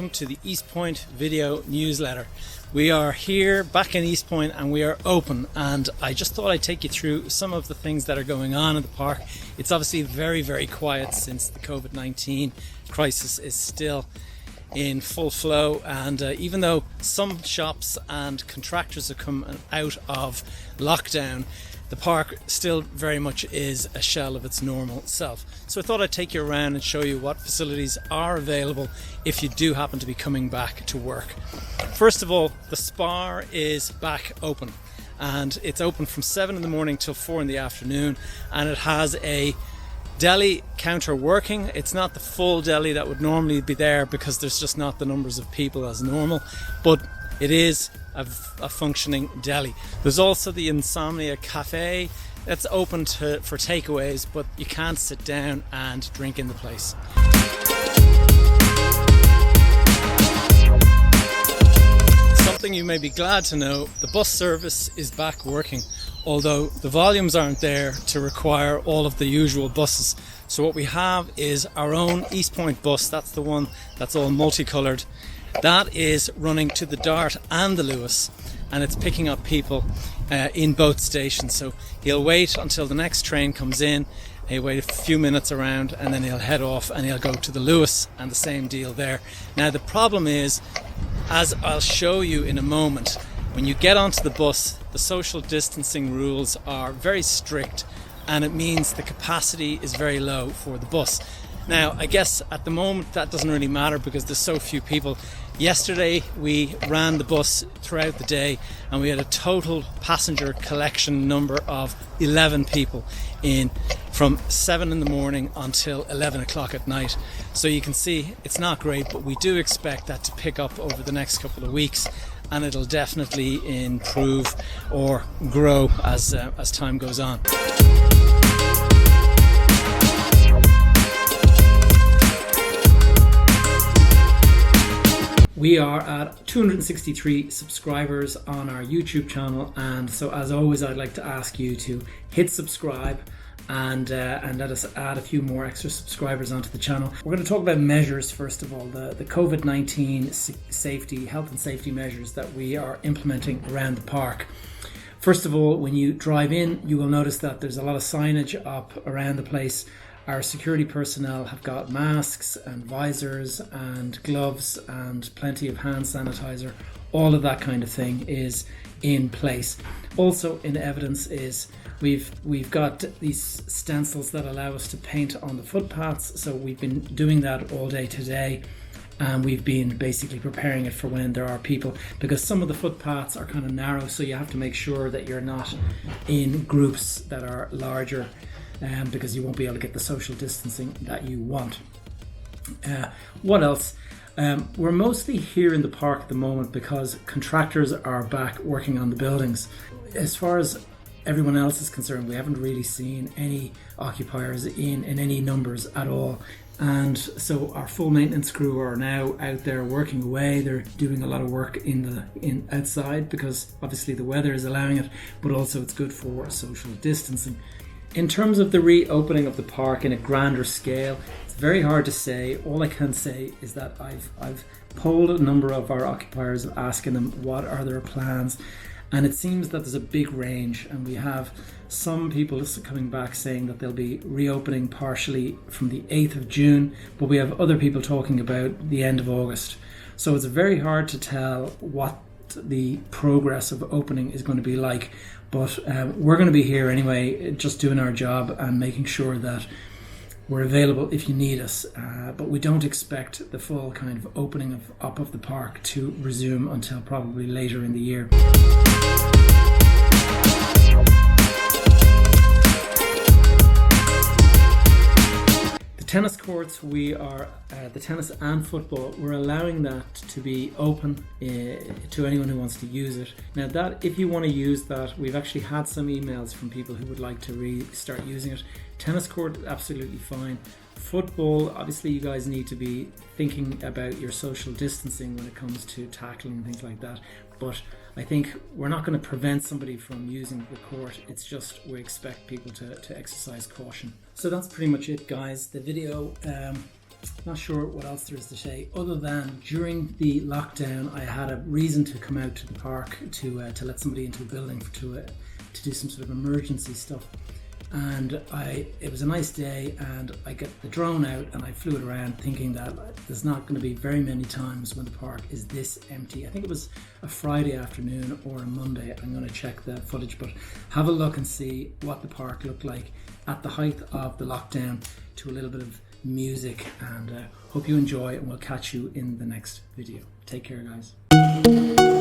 welcome to the EastPoint video newsletter. We are here back in EastPoint and we are open, and I just thought I'd take you through some of the things that are going on in the park. It's obviously very quiet since the COVID-19 crisis is still in full flow, and even though some shops and contractors have come out of lockdown, the park still very much is a shell of its normal self. So I thought I'd take you around and show you what facilities are available if you do happen to be coming back to work. First of all, the Spar is back open, and it's open from 7 in the morning till 4 in the afternoon, and it has a deli counter working. It's not the full deli that would normally be there because there's just not the numbers of people as normal, but it is a functioning deli. There's also the Insomnia Cafe that's open for takeaways, but you can't sit down and drink in the place. Something you may be glad to know, the bus service is back working, although the volumes aren't there to require all of the usual buses. So what we have is our own EastPoint bus. That's the one that's all multicoloured. That is running to the Dart and the Lewis, and it's picking up people in both stations. So he'll wait until the next train comes in, he'll wait a few minutes around, and then he'll head off and he'll go to the Lewis, and the same deal there. Now the problem is, as I'll show you in a moment, when you get onto the bus, the social distancing rules are very strict, and it means the capacity is very low for the bus. Now, I guess at the moment that doesn't really matter because there's so few people. Yesterday we ran the bus throughout the day and we had a total passenger collection number of 11 people in from 7 in the morning until 11 o'clock at night. So you can see it's not great, but we do expect that to pick up over the next couple of weeks, and it'll definitely improve or grow as time goes on. We are at 263 subscribers on our YouTube channel, and so as always I'd like to ask you to hit subscribe and let us add a few more extra subscribers onto the channel. We're going to talk about measures first of all, the COVID-19 safety, health and safety measures that we are implementing around the park. First of all, when you drive in, you will notice that there's a lot of signage up around the place. Our security personnel have got masks and visors and gloves and plenty of hand sanitizer. All of that kind of thing is in place. Also in evidence is we've got these stencils that allow us to paint on the footpaths. So we've been doing that all day today, and we've been basically preparing it for when there are people, because some of the footpaths are kind of narrow, so you have to make sure that you're not in groups that are larger, because you won't be able to get the social distancing that you want. What else? We're mostly here in the park at the moment because contractors are back working on the buildings. As far as everyone else is concerned, we haven't really seen any occupiers in any numbers at all. And so our full maintenance crew are now out there working away. They're doing a lot of work in outside because obviously the weather is allowing it, but also it's good for social distancing. In terms of the reopening of the park in a grander scale, it's very hard to say. All I can say is that I've polled a number of our occupiers, asking them what are their plans, and it seems that there's a big range, and we have some people coming back saying that they'll be reopening partially from the 8th of June, but we have other people talking about the end of August. So it's very hard to tell what the progress of opening is going to be like, but we're going to be here anyway, just doing our job and making sure that we're available if you need us, but we don't expect the full kind of opening up of the park to resume until probably later in the year. Tennis courts, we are the tennis and football, we're allowing that to be open to anyone who wants to use it. Now that, if you want to use that, we've actually had some emails from people who would like to restart using it. Tennis court, absolutely fine. Football, obviously you guys need to be thinking about your social distancing when it comes to tackling and things like that, but I think we're not going to prevent somebody from using the court. It's just we expect people to exercise caution. So that's pretty much it, guys. The video not sure what else there is to say other than during the lockdown I had a reason to come out to the park to let somebody into the building to do some sort of emergency stuff. And it was a nice day, and I get the drone out and I flew it around thinking that there's not going to be very many times when the park is this empty. I think it was a Friday afternoon or a Monday. I'm going to check the footage, but have a look and see what the park looked like at the height of the lockdown to a little bit of music. And hope you enjoy, and we'll catch you in the next video. Take care, guys.